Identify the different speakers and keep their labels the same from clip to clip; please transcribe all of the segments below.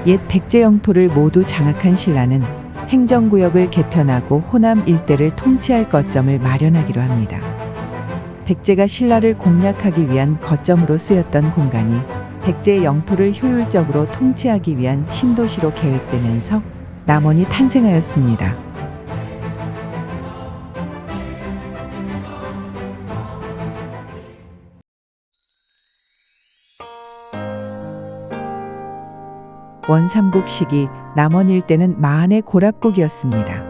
Speaker 1: 옛 백제 영토를 모두 장악한 신라는 행정구역을 개편하고 호남 일대를 통치할 거점을 마련하기로 합니다. 백제가 신라를 공략하기 위한 거점으로 쓰였던 공간이 백제의 영토를 효율적으로 통치하기 위한 신도시로 계획되면서 남원이 탄생하였습니다. 원삼국 시기 남원 일대는 마한의 고랍국이었습니다.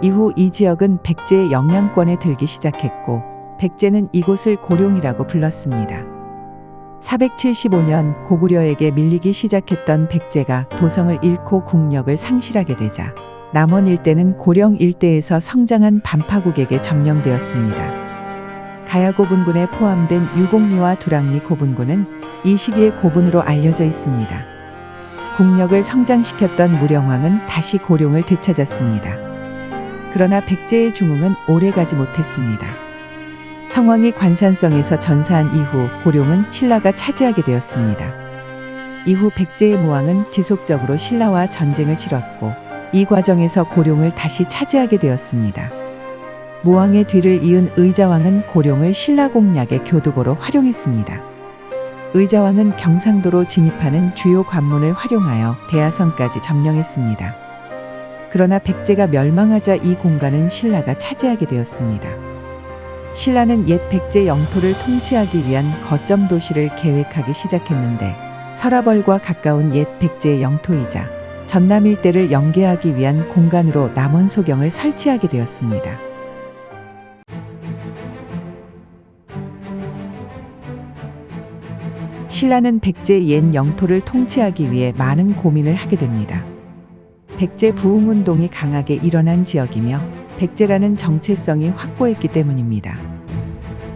Speaker 1: 이후 이 지역은 백제의 영향권에 들기 시작했고 백제는 이곳을 고룡이라고 불렀습니다. 475년 고구려에게 밀리기 시작했던 백제가 도성을 잃고 국력을 상실하게 되자 남원 일대는 고령 일대에서 성장한 반파국에게 점령되었습니다. 가야고분군에 포함된 유곡리와 두랑리 고분군은 이 시기의 고분으로 알려져 있습니다. 국력을 성장시켰던 무령왕은 다시 고룡을 되찾았습니다. 그러나 백제의 중흥은 오래가지 못했습니다. 성왕이 관산성에서 전사한 이후 고룡은 신라가 차지하게 되었습니다. 이후 백제의 무왕은 지속적으로 신라와 전쟁을 치렀고 이 과정에서 고룡을 다시 차지하게 되었습니다. 무왕의 뒤를 이은 의자왕은 고룡을 신라 공략의 교두보로 활용했습니다. 의자왕은 경상도로 진입하는 주요 관문을 활용하여 대하성까지 점령했습니다. 그러나 백제가 멸망하자 이 공간은 신라가 차지하게 되었습니다. 신라는 옛 백제 영토를 통치하기 위한 거점 도시를 계획하기 시작했는데 서라벌과 가까운 옛 백제의 영토이자 전남 일대를 연계하기 위한 공간으로 남원소경을 설치하게 되었습니다. 신라는 백제의 옛 영토를 통치하기 위해 많은 고민을 하게 됩니다. 백제 부흥운동이 강하게 일어난 지역이며 백제라는 정체성이 확고했기 때문입니다.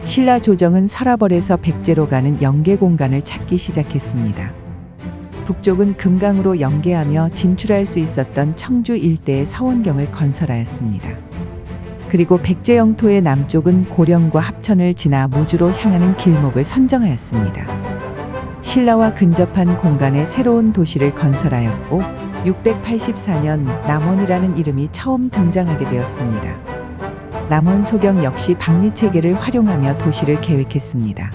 Speaker 1: 신라 조정은 서라벌에서 백제로 가는 연계 공간을 찾기 시작했습니다. 북쪽은 금강으로 연계하며 진출할 수 있었던 청주 일대에 서원경을 건설하였습니다. 그리고 백제 영토의 남쪽은 고령과 합천을 지나 무주로 향하는 길목을 선정하였습니다. 신라와 근접한 공간에 새로운 도시를 건설하였고 684년 남원이라는 이름이 처음 등장하게 되었습니다. 남원소경 역시 박리체계를 활용하며 도시를 계획했습니다.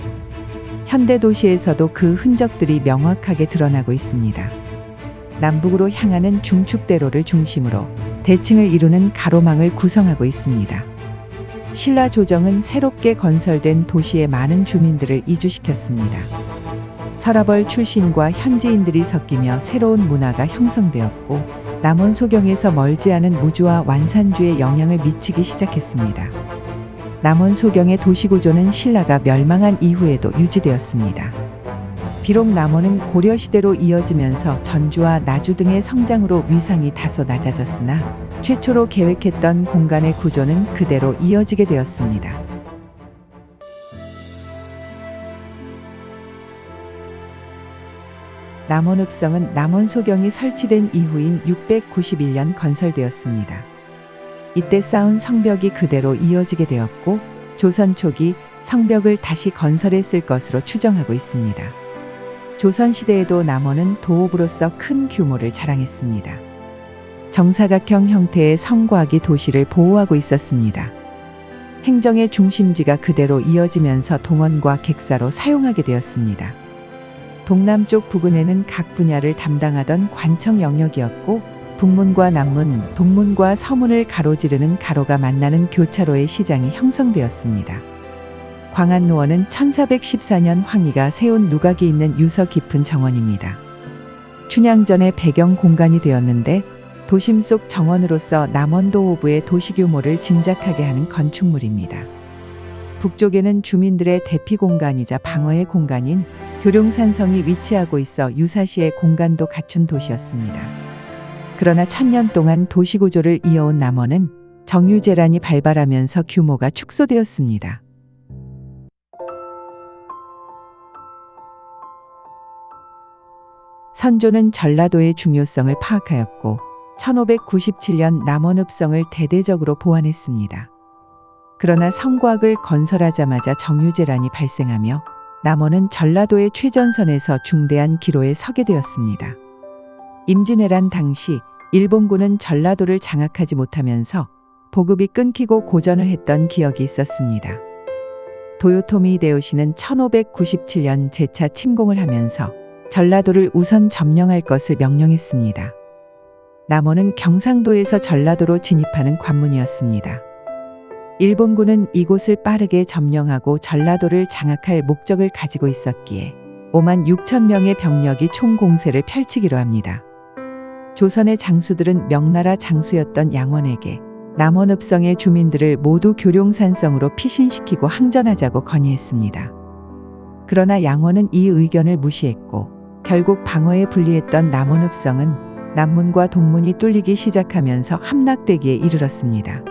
Speaker 1: 현대 도시에서도 그 흔적들이 명확하게 드러나고 있습니다. 남북으로 향하는 중축대로를 중심으로 대칭을 이루는 가로망을 구성하고 있습니다. 신라 조정은 새롭게 건설된 도시에 많은 주민들을 이주시켰습니다. 서라벌 출신과 현지인들이 섞이며 새로운 문화가 형성되었고 남원 소경에서 멀지 않은 무주와 완산주에 영향을 미치기 시작했습니다. 남원 소경의 도시구조는 신라가 멸망한 이후에도 유지되었습니다. 비록 남원은 고려시대로 이어지면서 전주와 나주 등의 성장으로 위상이 다소 낮아졌으나 최초로 계획했던 공간의 구조는 그대로 이어지게 되었습니다. 남원읍성은 남원소경이 설치된 이후인 691년 건설되었습니다. 이때 쌓은 성벽이 그대로 이어지게 되었고 조선 초기 성벽을 다시 건설했을 것으로 추정하고 있습니다. 조선시대에도 남원은 도읍으로서 큰 규모를 자랑했습니다. 정사각형 형태의 성곽이 도시를 보호하고 있었습니다. 행정의 중심지가 그대로 이어지면서 동원과 객사로 사용하게 되었습니다. 동남쪽 부근에는 각 분야를 담당하던 관청 영역이었고 북문과 남문, 동문과 서문을 가로지르는 가로가 만나는 교차로의 시장이 형성되었습니다. 광안루원은 1414년 황희가 세운 누각이 있는 유서 깊은 정원입니다. 춘향전의 배경 공간이 되었는데 도심 속 정원으로서 남원도 호부의 도시 규모를 짐작하게 하는 건축물입니다. 북쪽에는 주민들의 대피 공간이자 방어의 공간인 교룡산성이 위치하고 있어 유사시의 공간도 갖춘 도시였습니다. 그러나 1000년 동안 도시구조를 이어온 남원은 정유재란이 발발하면서 규모가 축소되었습니다. 선조는 전라도의 중요성을 파악하였고 1597년 남원읍성을 대대적으로 보완했습니다. 그러나 성곽을 건설하자마자 정유재란이 발생하며 남원은 전라도의 최전선에서 중대한 기로에 서게 되었습니다. 임진왜란 당시 일본군은 전라도를 장악하지 못하면서 보급이 끊기고 고전을 했던 기억이 있었습니다. 도요토미 히데요시는 1597년 재차 침공을 하면서 전라도를 우선 점령할 것을 명령했습니다. 남원은 경상도에서 전라도로 진입하는 관문이었습니다. 일본군은 이곳을 빠르게 점령하고 전라도를 장악할 목적을 가지고 있었기에 5만 6천 명의 병력이 총공세를 펼치기로 합니다. 조선의 장수들은 명나라 장수였던 양원에게 남원읍성의 주민들을 모두 교룡산성으로 피신시키고 항전하자고 건의했습니다. 그러나 양원은 이 의견을 무시했고 결국 방어에 불리했던 남원읍성은 남문과 동문이 뚫리기 시작하면서 함락되기에 이르렀습니다.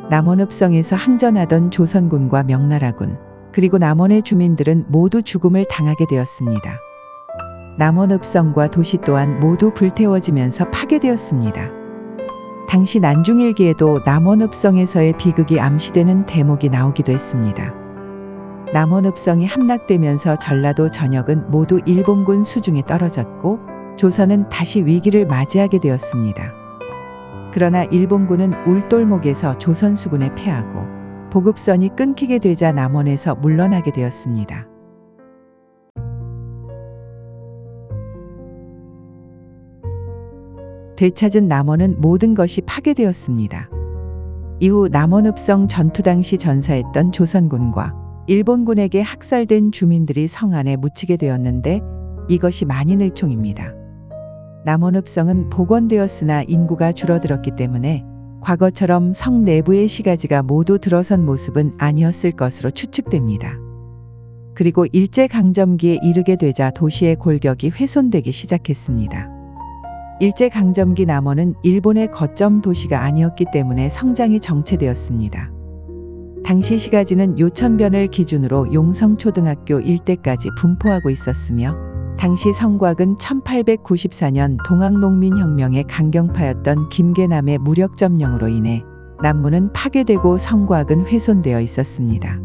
Speaker 1: 남원읍성에서 항전하던 조선군과 명나라군 그리고 남원의 주민들은 모두 죽음을 당하게 되었습니다. 남원읍성과 도시 또한 모두 불태워지면서 파괴되었습니다. 당시 난중일기에도 남원읍성에서의 비극이 암시되는 대목이 나오기도 했습니다. 남원읍성이 함락되면서 전라도 전역은 모두 일본군 수중에 떨어졌고 조선은 다시 위기를 맞이하게 되었습니다. 그러나 일본군은 울돌목에서 조선 수군에 패하고 보급선이 끊기게 되자 남원에서 물러나게 되었습니다. 되찾은 남원은 모든 것이 파괴되었습니다. 이후 남원읍성 전투 당시 전사했던 조선군과 일본군에게 학살된 주민들이 성 안에 묻히게 되었는데 이것이 만인의총입니다. 남원읍성은 복원되었으나 인구가 줄어들었기 때문에 과거처럼 성 내부의 시가지가 모두 들어선 모습은 아니었을 것으로 추측됩니다. 그리고 일제강점기에 이르게 되자 도시의 골격이 훼손되기 시작했습니다. 일제강점기 남원은 일본의 거점 도시가 아니었기 때문에 성장이 정체되었습니다. 당시 시가지는 요천변을 기준으로 용성초등학교 일대까지 분포하고 있었으며 당시 성곽은 1894년 동학농민혁명의 강경파였던 김계남의 무력점령으로 인해 남문은 파괴되고 성곽은 훼손되어 있었습니다.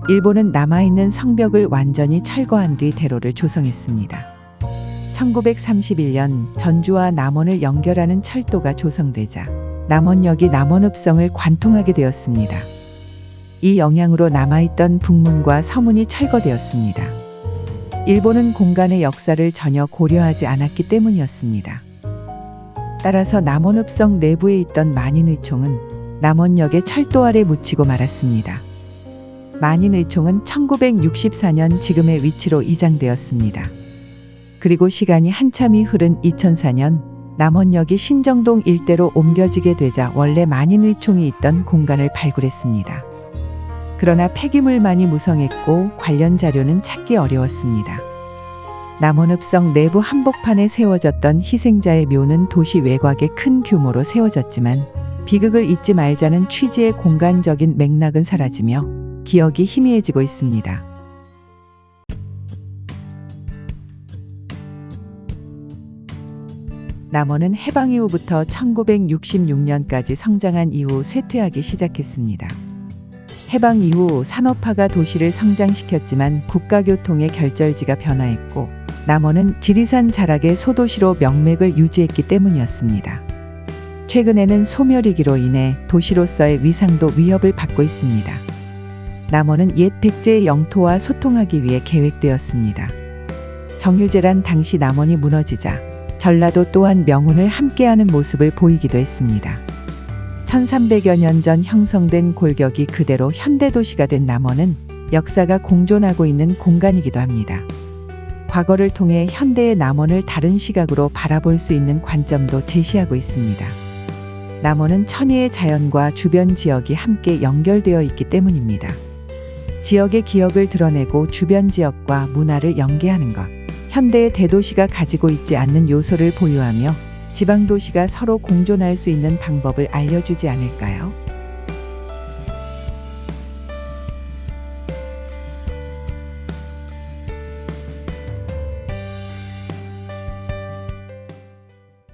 Speaker 1: 일본은 남아있는 성벽을 완전히 철거한 뒤 대로를 조성했습니다. 1931년 전주와 남원을 연결하는 철도가 조성되자 남원역이 남원읍성을 관통하게 되었습니다. 이 영향으로 남아있던 북문과 서문이 철거되었습니다. 일본은 공간의 역사를 전혀 고려하지 않았기 때문이었습니다. 따라서 남원읍성 내부에 있던 만인의총은 남원역의 철도 아래 묻히고 말았습니다. 만인의총은 1964년 지금의 위치로 이장되었습니다. 그리고 시간이 한참이 흐른 2004년 남원역이 신정동 일대로 옮겨지게 되자 원래 만인의총이 있던 공간을 발굴했습니다. 그러나 폐기물만이 무성했고 관련 자료는 찾기 어려웠습니다. 남원읍성 내부 한복판에 세워졌던 희생자의 묘는 도시 외곽에 큰 규모로 세워졌지만 비극을 잊지 말자는 취지의 공간적인 맥락은 사라지며 기억이 희미해지고 있습니다. 남원은 해방 이후부터 1966년까지 성장한 이후 쇠퇴하기 시작했습니다. 해방 이후 산업화가 도시를 성장시켰지만 국가교통의 결절지가 변화했고 남원은 지리산 자락의 소도시로 명맥을 유지했기 때문이었습니다. 최근에는 소멸위기로 인해 도시로서의 위상도 위협을 받고 있습니다. 남원은 옛 백제의 영토와 소통하기 위해 계획되었습니다. 정유재란 당시 남원이 무너지자 전라도 또한 명운을 함께하는 모습을 보이기도 했습니다. 1300여 년 전 형성된 골격이 그대로 현대도시가 된 남원은 역사가 공존하고 있는 공간이기도 합니다. 과거를 통해 현대의 남원을 다른 시각으로 바라볼 수 있는 관점도 제시하고 있습니다. 남원은 천혜의 자연과 주변 지역이 함께 연결되어 있기 때문입니다. 지역의 기억을 드러내고 주변 지역과 문화를 연계하는 것. 현대의 대도시가 가지고 있지 않는 요소를 보유하며 지방도시가 서로 공존할 수 있는 방법을 알려주지 않을까요?